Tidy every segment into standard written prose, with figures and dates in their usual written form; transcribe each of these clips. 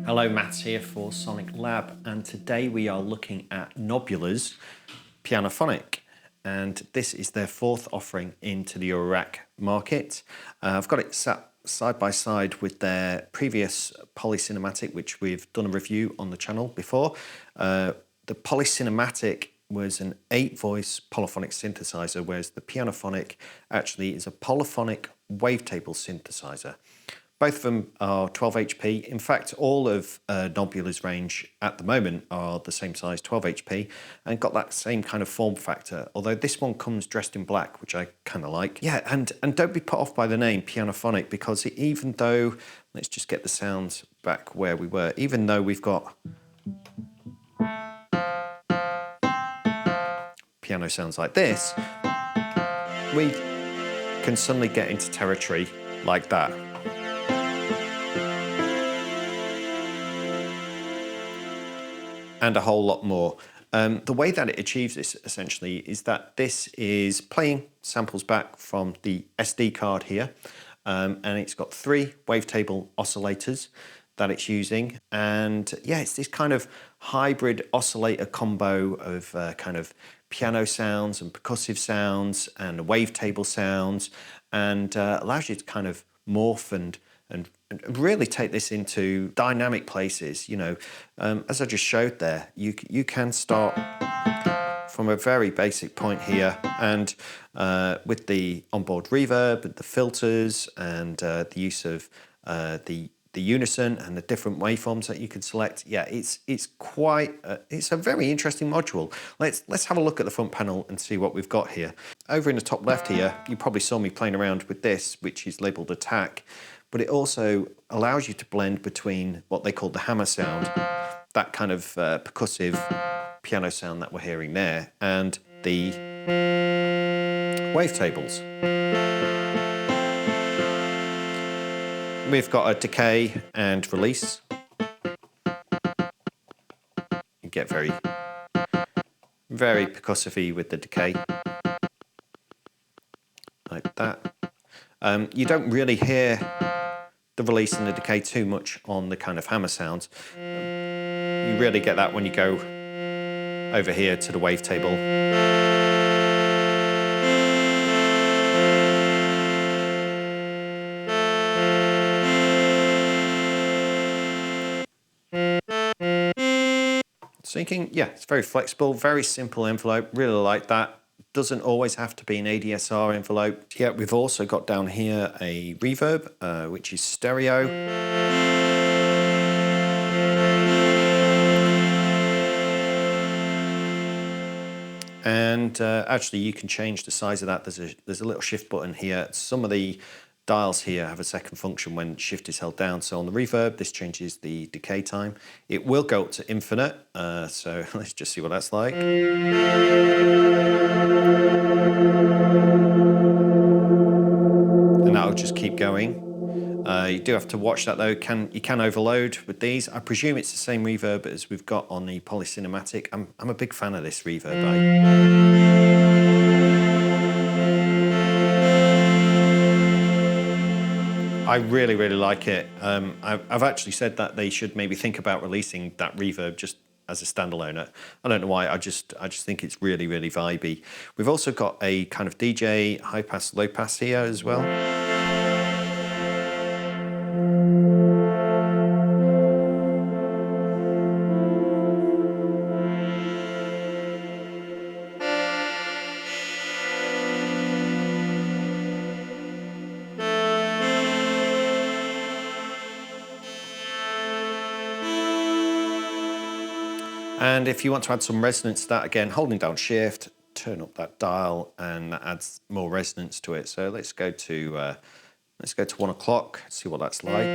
Hello, Matt's here for SonicLAB, and today we are looking at Knobula's Pianophonic, and this is their fourth offering into the Iraq market. I've got it sat side by side with their previous polycinematic, which we've done a review on the channel before. The polycinematic was an 8-voice polyphonic synthesizer, whereas the Pianophonic actually is a polyphonic wavetable synthesizer. Both of them are 12 HP. In fact, all of Knobula's range at the moment are the same size, 12 HP, and got that same kind of form factor, although this one comes dressed in black, which I kind of like. Yeah, and don't be put off by the name Pianophonic, because even though, let's just get the sounds back where we were, even though we've got piano sounds like this, we can suddenly get into territory like that. And a whole lot more. The way that it achieves this essentially is that this is playing samples back from the SD card here, and it's got 3 wavetable oscillators that it's using, and yeah, it's this kind of hybrid oscillator combo of kind of piano sounds and percussive sounds and wavetable sounds, and allows you to kind of morph and really take this into dynamic places. You know, as I just showed there, you can start from a very basic point here, and with the onboard reverb and the filters and the use of the Unison and the different waveforms that you can select. Yeah, it's quite it's a very interesting module. Let's have a look at the front panel and see what we've got here. Over in the top left here, you probably saw me playing around with this, which is labeled Attack, but it also allows you to blend between what they call the hammer sound, that kind of percussive piano sound that we're hearing there, and the wavetables. We've got a decay and release. You get very percussive-y with the decay, like that. You don't really hear the release and the decay too much on the kind of hammer sounds. You really get that when you go over here to the wavetable. Syncing, yeah, it's very flexible, very simple envelope, really like that. Doesn't always have to be an ADSR envelope. Yeah, we've also got down here a reverb, which is stereo. And actually you can change the size of that. There's a little shift button here. Some of the dials here have a second function when shift is held down. So on the reverb, this changes the decay time. It will go up to infinite, so let's just see what that's like. And that'll just keep going. You do have to watch that though. You can overload with these. I presume it's the same reverb as we've got on the polycinematic. I'm a big fan of this reverb. I really like it. I've actually said that they should maybe think about releasing that reverb just as a standalone. I don't know why, I just think it's really vibey. We've also got a kind of DJ high pass, low pass here as well. And if you want to add some resonance to that, again, holding down shift, turn up that dial, and that adds more resonance to it. So let's go to 1 o'clock, see what that's like.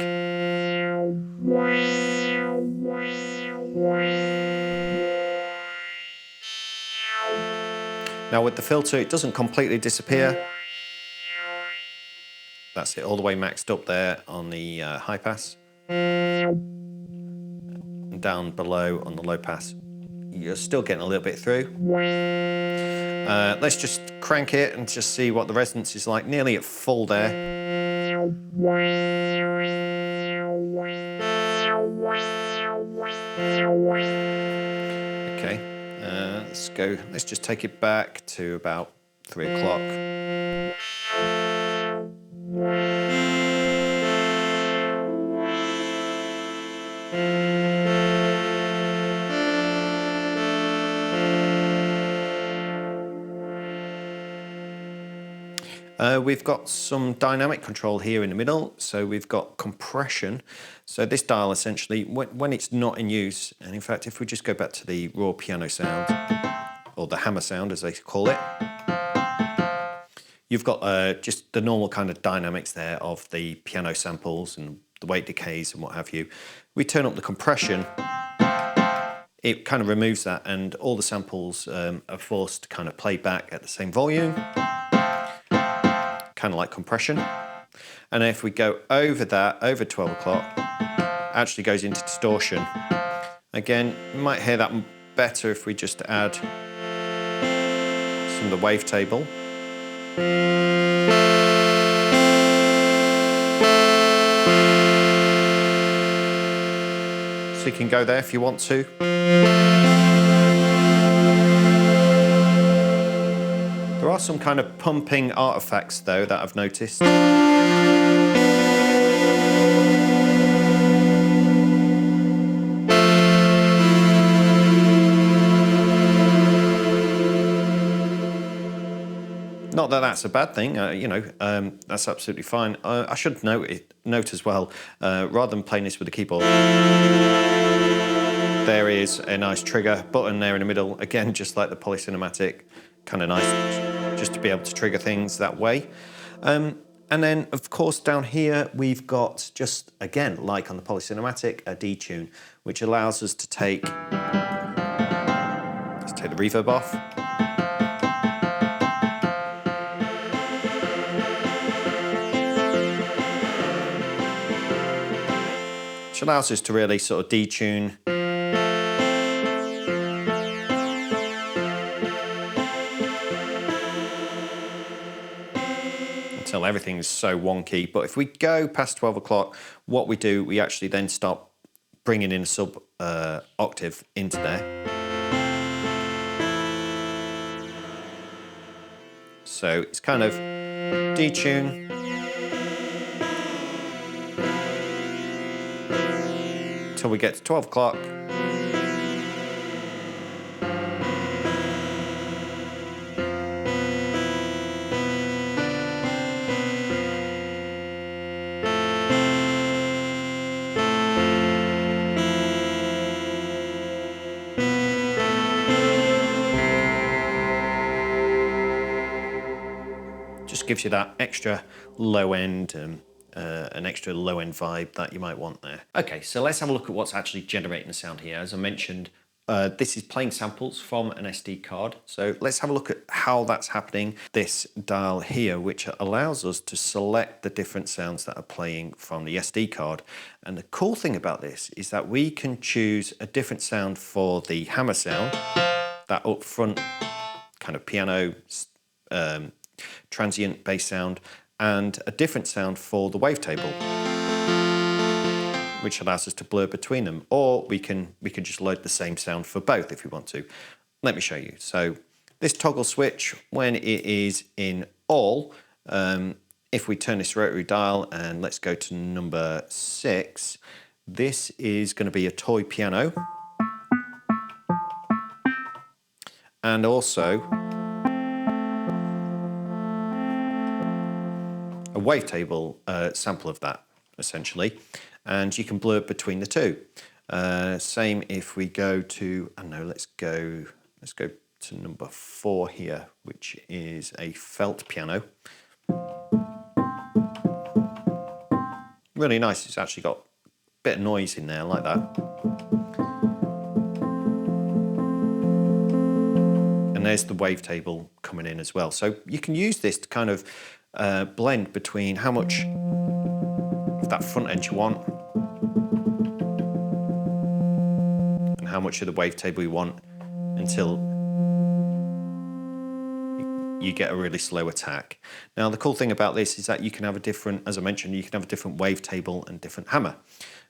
Now with the filter, it doesn't completely disappear. That's it, all the way maxed up there on the high pass. And down below on the low pass, you're still getting a little bit through. Let's just crank it and just see what the resonance is like. Nearly at full there. let's just take it back to about 3 o'clock. We've got some dynamic control here in the middle, so we've got compression. So this dial essentially, when it's not in use, and in fact if we just go back to the raw piano sound, or the hammer sound as they call it, you've got just the normal kind of dynamics there of the piano samples and the weight decays and what have you. We turn up the compression, it kind of removes that, and all the samples are forced to kind of play back at the same volume, kind of like compression. And if we go over that, over 12 o'clock, actually goes into distortion. Again, you might hear that better if we just add some of the wavetable. So you can go there if you want to. There are some kind of pumping artifacts though that I've noticed. Not that that's a bad thing, you know, that's absolutely fine. I should note as well, rather than playing this with the keyboard, there is a nice trigger button there in the middle. Again, just like the Polycinematic, kind of nice just to be able to trigger things that way. And then, of course, down here we've got, just again, like on the Polycinematic, a detune, which allows us to take, let's take the reverb off. Which allows us to really sort of detune until everything is so wonky. But if we go past 12 o'clock, what we do, we actually then start bringing in a sub octave into there. So it's kind of detune, until we get to 12 o'clock. Just gives you that extra low end, an extra low end vibe that you might want there. Okay, so let's have a look at what's actually generating the sound here. As I mentioned, this is playing samples from an SD card. So let's have a look at how that's happening. This dial here, which allows us to select the different sounds that are playing from the SD card. And the cool thing about this is that we can choose a different sound for the hammer sound, that up front kind of piano, transient bass sound, and a different sound for the wavetable, which allows us to blur between them. Or we can just load the same sound for both if we want to. Let me show you. So this toggle switch, when it is in all, if we turn this rotary dial and let's go to number 6, this is going to be a toy piano, and also a wavetable sample of that, essentially, and you can blur between the two. Same if we go to, I don't know, let's go to number 4 here, which is a felt piano. Really nice. It's actually got a bit of noise in there like that. And there's the wavetable coming in as well. So you can use this to kind of blend between how much of that front end you want and how much of the wavetable you want, until you get a really slow attack. Now the cool thing about this is that you can have a different, as I mentioned, you can have a different wavetable and different hammer.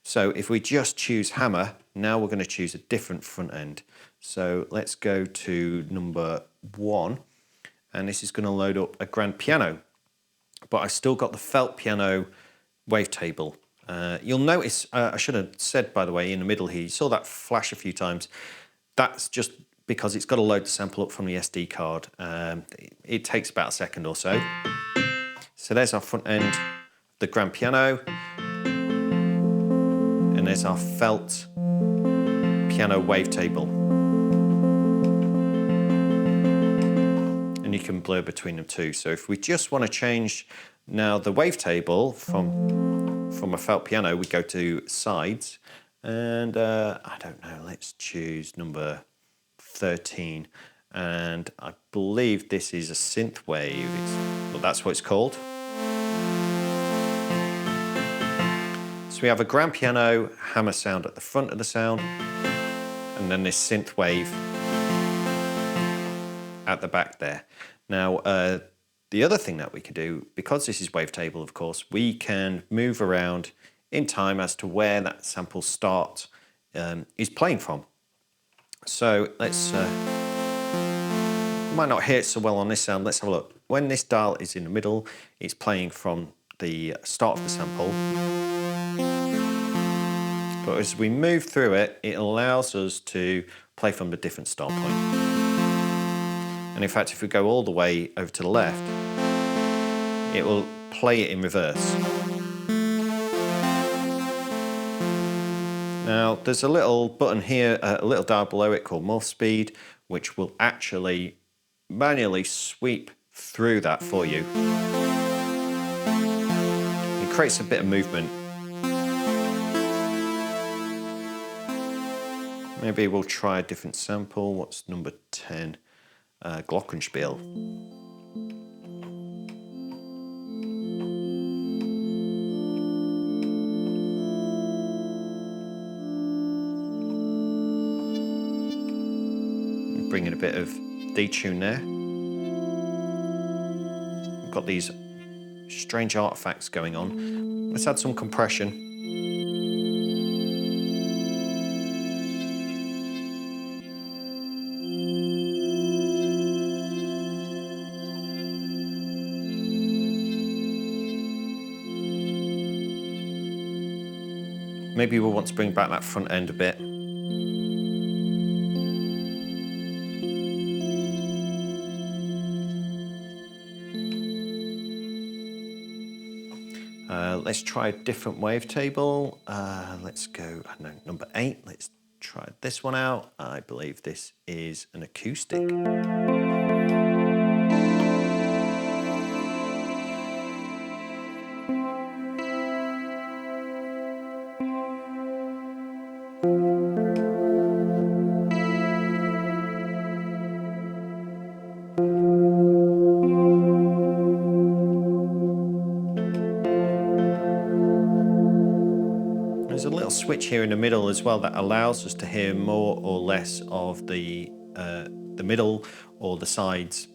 So if we just choose hammer, now we're going to choose a different front end. So let's go to number 1, and this is going to load up a grand piano, but I still got the felt piano wavetable. You'll notice, I should have said by the way in the middle here, you saw that flash a few times. That's just because it's got to load the sample up from the SD card. It takes about a second or so. So there's our front end, the grand piano, and there's our felt piano wavetable. And you can blur between them too. So if we just want to change now the wavetable from a felt piano, we go to sides, and I don't know, let's choose number 13, and I believe this is a synth wave. Well, that's what it's called. So we have a grand piano hammer sound at the front of the sound, and then this synth wave at the back there. Now the other thing that we can do, because this is wavetable of course, we can move around in time as to where that sample start is playing from. So let's, might not hear it so well on this sound. Let's have a look. When this dial is in the middle, it's playing from the start of the sample. But as we move through it, it allows us to play from a different start point. And in fact, if we go all the way over to the left, it will play it in reverse. Now, there's a little button here, a little dial below it called morph speed, which will actually manually sweep through that for you. It creates a bit of movement. Maybe we'll try a different sample. What's number 10? Glockenspiel. Bring in a bit of detune there. We've got these strange artifacts going on. Let's add some compression. Maybe we'll want to bring back that front end a bit. Let's try a different wavetable. Let's go, I don't know, number 8. Let's try this one out. I believe this is an acoustic. There's a little switch here in the middle as well that allows us to hear more or less of the middle or the sides,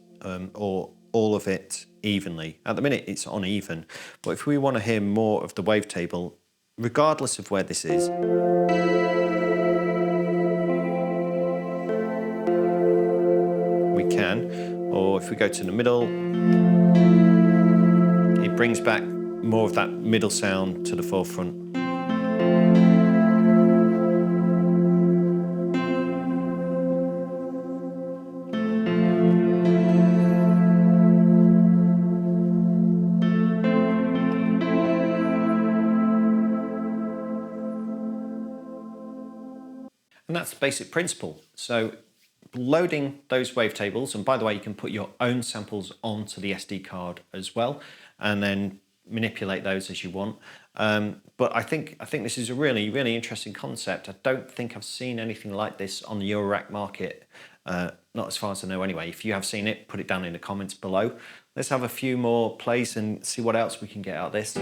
or all of it evenly. At the minute it's uneven, but if we want to hear more of the wavetable, regardless of where this is, we can. Or if we go to the middle, it brings back more of that middle sound to the forefront. And that's the basic principle. So loading those wavetables, and by the way, you can put your own samples onto the SD card as well, and then manipulate those as you want. But I think this is a really, really interesting concept. I don't think I've seen anything like this on the Eurorack market, not as far as I know anyway. If you have seen it, put it down in the comments below. Let's have a few more plays and see what else we can get out of this.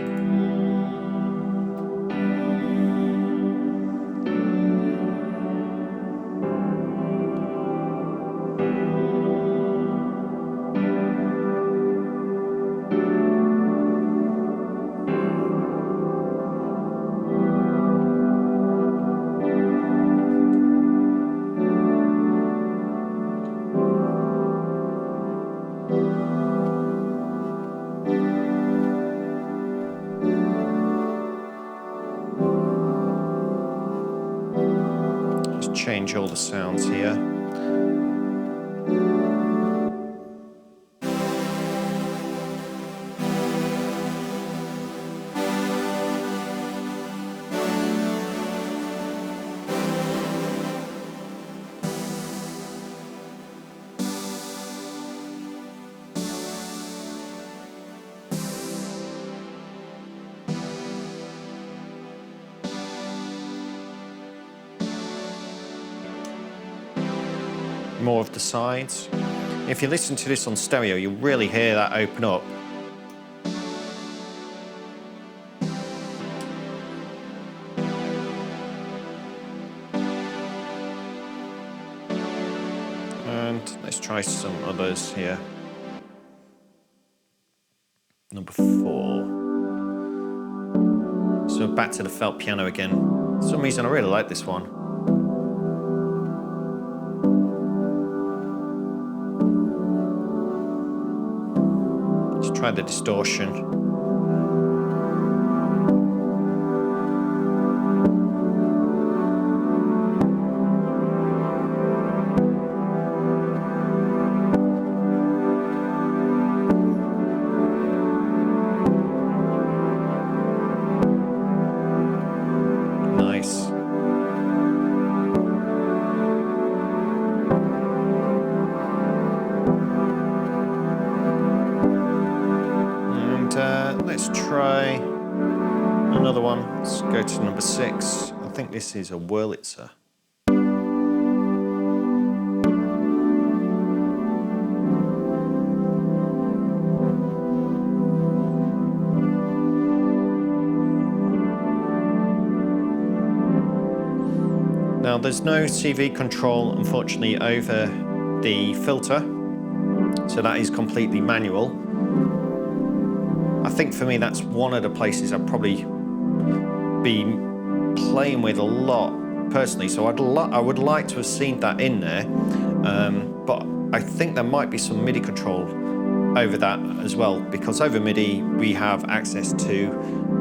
change all the sounds here. More of the sides. If you listen to this on stereo, you'll really hear that open up. And let's try some others here. Number 4. So back to the felt piano again. For some reason I really like this one. Try the distortion. Nice. Let's try another one. Let's go to number 6. I think this is a Wurlitzer. Now there's no CV control unfortunately over the filter, so that is completely manual. I think for me that's one of the places I'd probably be playing with a lot personally, so I would like to have seen that in there, but I think there might be some MIDI control over that as well, because over MIDI we have access to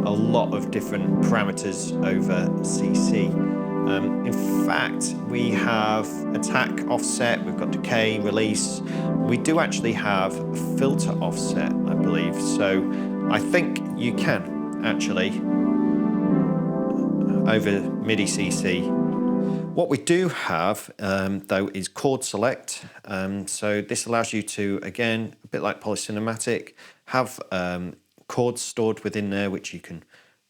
a lot of different parameters over CC. In fact, we have attack offset, we've got decay, release. We do actually have filter offset, I believe. So I think you can actually over MIDI CC. What we do have though is chord select. So this allows you to, again, a bit like Polycinematic, have chords stored within there which you can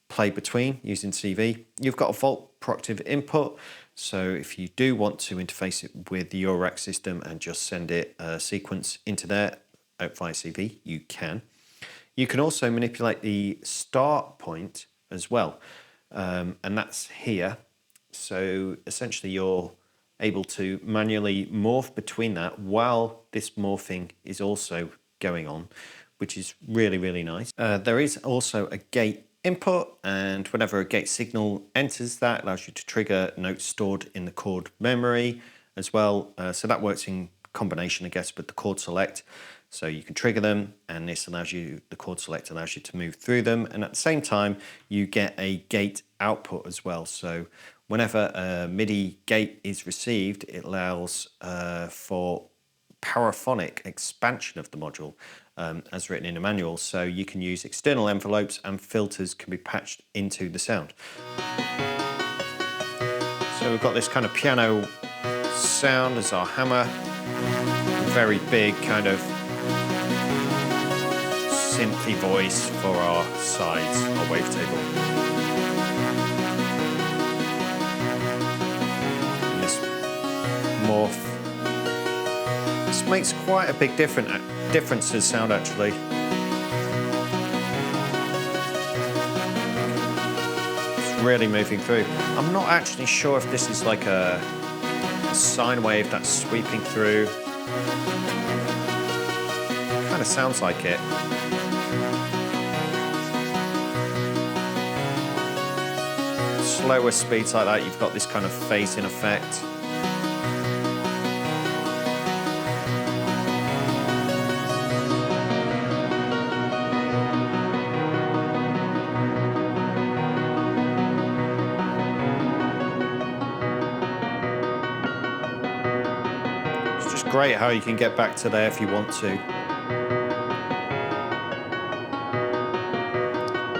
play between using CV. You've got a volt proactive input, so if you do want to interface it with the your rack system and just send it a sequence into there via CV, you can. You can also manipulate the start point as well, and that's here. So essentially you're able to manually morph between that while this morphing is also going on, which is really, really nice. There is also a gate input, and whenever a gate signal enters, that allows you to trigger notes stored in the chord memory as well. So that works in combination, I guess, with the chord select. So you can trigger them, and this allows you, the chord select allows you to move through them, and at the same time you get a gate output as well. So whenever a MIDI gate is received, it allows for paraphonic expansion of the module, as written in the manual. So you can use external envelopes, and filters can be patched into the sound. So we've got this kind of piano sound as our hammer, very big kind of synthy voice for our sides, our wavetable. And this morph. This makes quite a big difference to the sound actually. It's really moving through. I'm not actually sure if this is like a sine wave that's sweeping through. Kind of sounds like it. Slower speeds like that, you've got this kind of phasing effect. It's just great how you can get back to there if you want to.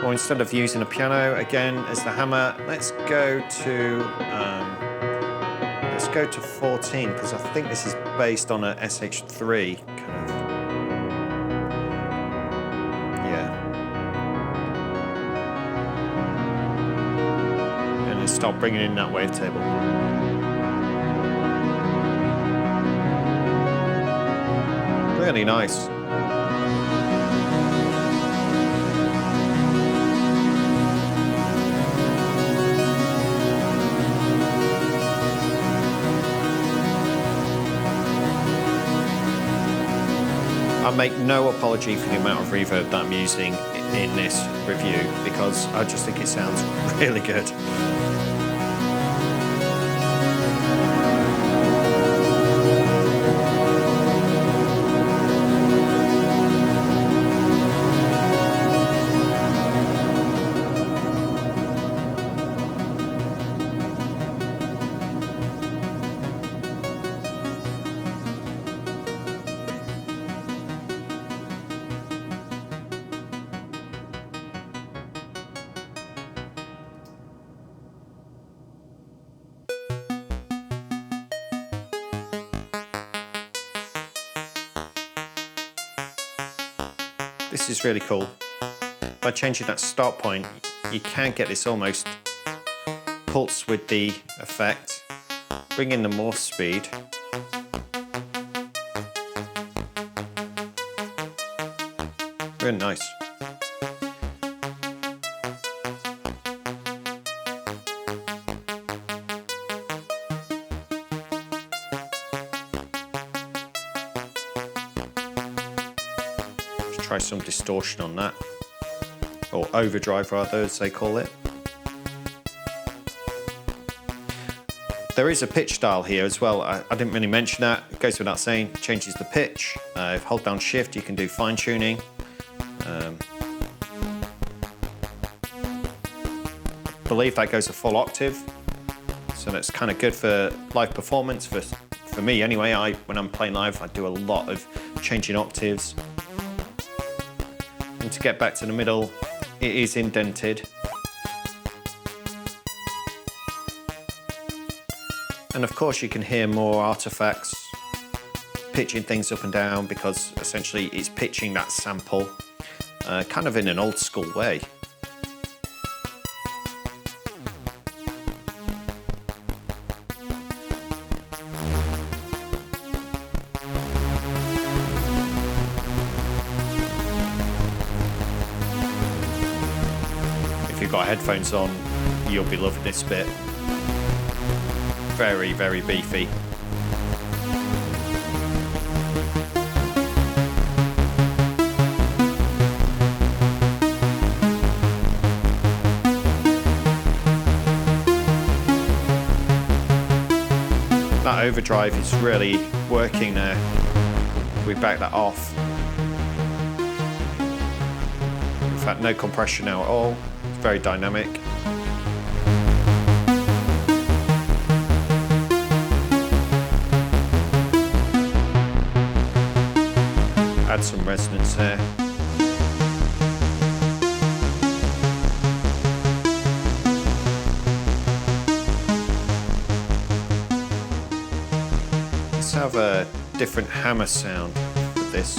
Or instead of using a piano again as the hammer, let's go to 14 because I think this is based on a SH3 kind of. Yeah. And then start bringing in that wavetable. Really nice. I make no apology for the amount of reverb that I'm using in this review because I just think it sounds really good. This is really cool. By changing that start point, you can get this almost pulse with the effect. Bring in the morph speed. Really nice. Try some distortion on that, or overdrive rather, as they call it. There is a pitch dial here as well. I didn't really mention that. It goes without saying, changes the pitch. If hold down shift, you can do fine tuning. I believe that goes a full octave, so that's kind of good for live performance. For me anyway, when I'm playing live, I do a lot of changing octaves. And to get back to the middle, it is indented. And of course you can hear more artifacts, pitching things up and down because essentially it's pitching that sample kind of in an old school way. If you've got headphones on, you'll be loving this bit. Very, very beefy. That overdrive is really working there. We back that off. In fact, no compression now at all. It's very dynamic. Add some resonance there. Let's have a different hammer sound for this.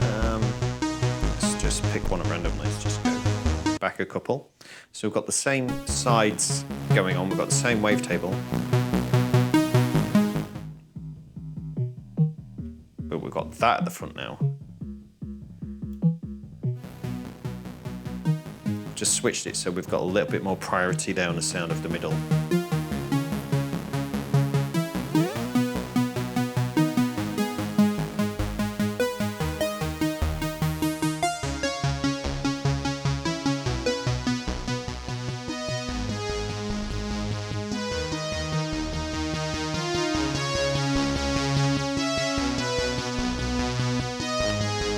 Let's just pick one at random. Let's just go back a couple. So we've got the same sides going on. We've got the same wavetable. But we've got that at the front now. Just switched it so we've got a little bit more priority there on the sound of the middle.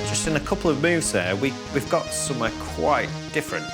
Just in a couple of moves there, we've got somewhere quite different.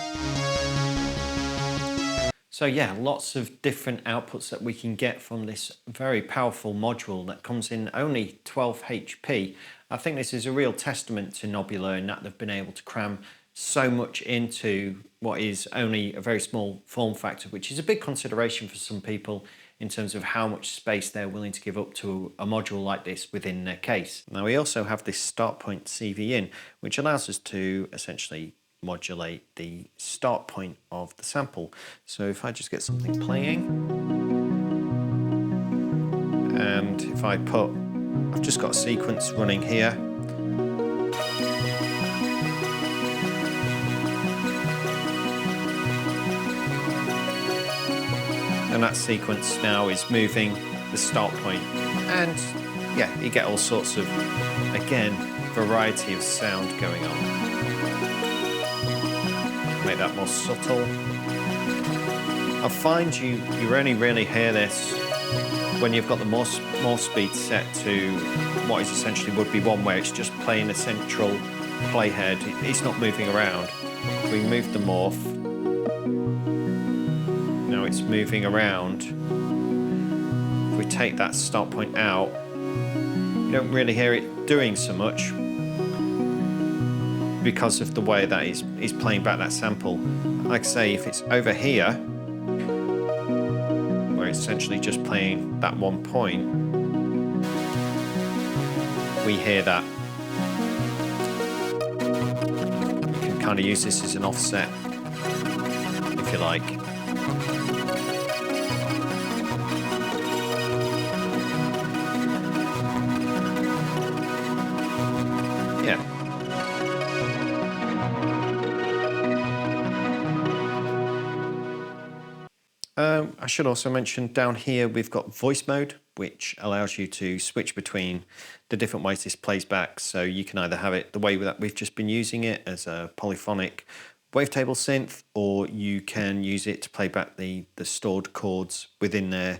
So yeah, lots of different outputs that we can get from this very powerful module that comes in only 12 HP. I think this is a real testament to Knobula in that they've been able to cram so much into what is only a very small form factor, which is a big consideration for some people in terms of how much space they're willing to give up to a module like this within their case. Now we also have this start point CV in, which allows us to essentially modulate the start point of the sample. So if I just get something playing, and if I put, I've just got a sequence running here, and that sequence now is moving the start point, and yeah, you get all sorts of, again, variety of sound going on. Make that more subtle. I find you only really hear this when you've got the more speed set to what is essentially would be one where it's just playing a central playhead. It's not moving around. We move the morph. Now it's moving around. If we take that start point out, you don't really hear it doing so much, because of the way that it's playing back that sample. Like I say, if it's over here, where it's essentially just playing that one point, we hear that. You can kind of use this as an offset, if you like. Yeah. I should also mention down here we've got voice mode, which allows you to switch between the different ways this plays back. So you can either have it the way that we've just been using it as a polyphonic wavetable synth, or you can use it to play back the stored chords within there,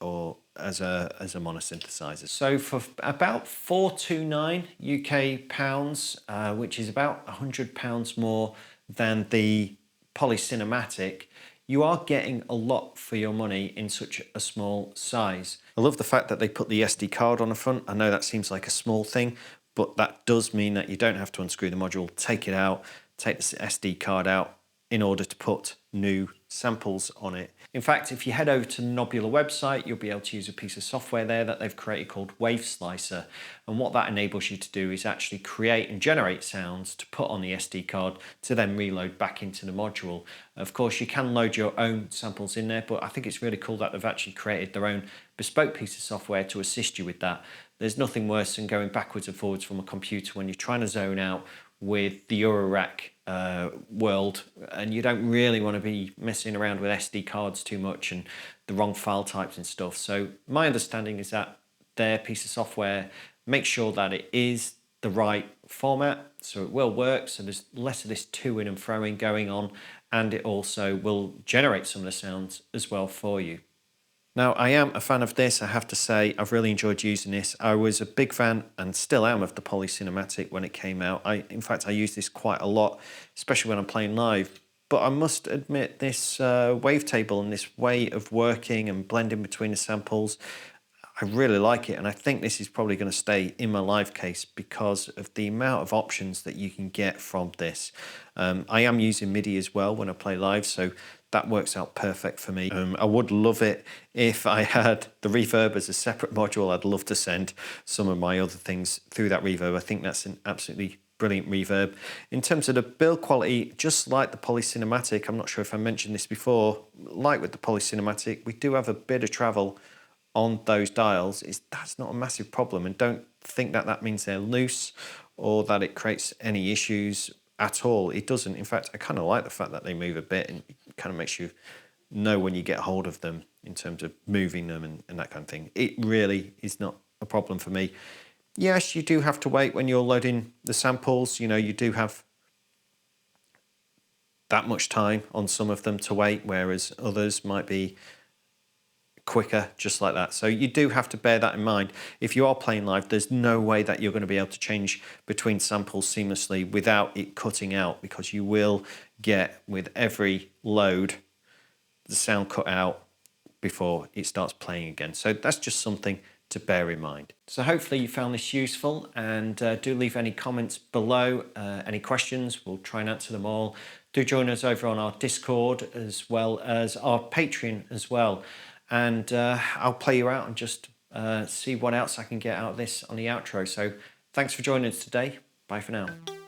or as a monosynthesizer. So for about £429 UK pounds, which is about £100 more than the polycinematic, you are getting a lot for your money in such a small size. I love the fact that they put the SD card on the front. I know that seems like a small thing, but that does mean that you don't have to unscrew the module, take it out, take the SD card out in order to put new samples on it. In fact, if you head over to the Knobula website, you'll be able to use a piece of software there that they've created called Waveslicer. And what that enables you to do is actually create and generate sounds to put on the SD card to then reload back into the module. Of course, you can load your own samples in there, but I think it's really cool that they've actually created their own bespoke piece of software to assist you with that. There's nothing worse than going backwards and forwards from a computer when you're trying to zone out with the Eurorack world, and you don't really want to be messing around with SD cards too much and the wrong file types and stuff. So my understanding is that their piece of software makes sure that it is the right format, so it will work, so there's less of this to-ing and throwing going on, and it also will generate some of the sounds as well for you. Now, I am a fan of this, I have to say. I've really enjoyed using this. I was a big fan, and still am, of the polycinematic when it came out. In fact, I use this quite a lot, especially when I'm playing live. But I must admit, this wavetable and this way of working and blending between the samples, I really like it, and I think this is probably going to stay in my live case because of the amount of options that you can get from this. I am using MIDI as well when I play live, so that works out perfect for me. I would love it if I had the Reverb as a separate module. I'd love to send some of my other things through that Reverb. I think that's an absolutely brilliant Reverb. In terms of the build quality, just like the polycinematic, I'm not sure if I mentioned this before, like with the polycinematic, we do have a bit of travel on those dials. That's not a massive problem, and don't think that that means they're loose or that it creates any issues at all. It doesn't. In fact, I kind of like the fact that they move a bit, and it kind of makes you know when you get hold of them in terms of moving them and that kind of thing. It really is not a problem for me. Yes, you do have to wait when you're loading the samples. You know, you do have that much time on some of them to wait, whereas others might be quicker, just like that. So you do have to bear that in mind. If you are playing live, there's no way that you're going to be able to change between samples seamlessly without it cutting out, because you will get, with every load, the sound cut out before it starts playing again. So that's just something to bear in mind. So hopefully you found this useful, and do leave any comments below, any questions, we'll try and answer them all. Do join us over on our Discord as well as our Patreon as well, and I'll play you out and just see what else I can get out of this on the outro. So thanks for joining us today. Bye for now.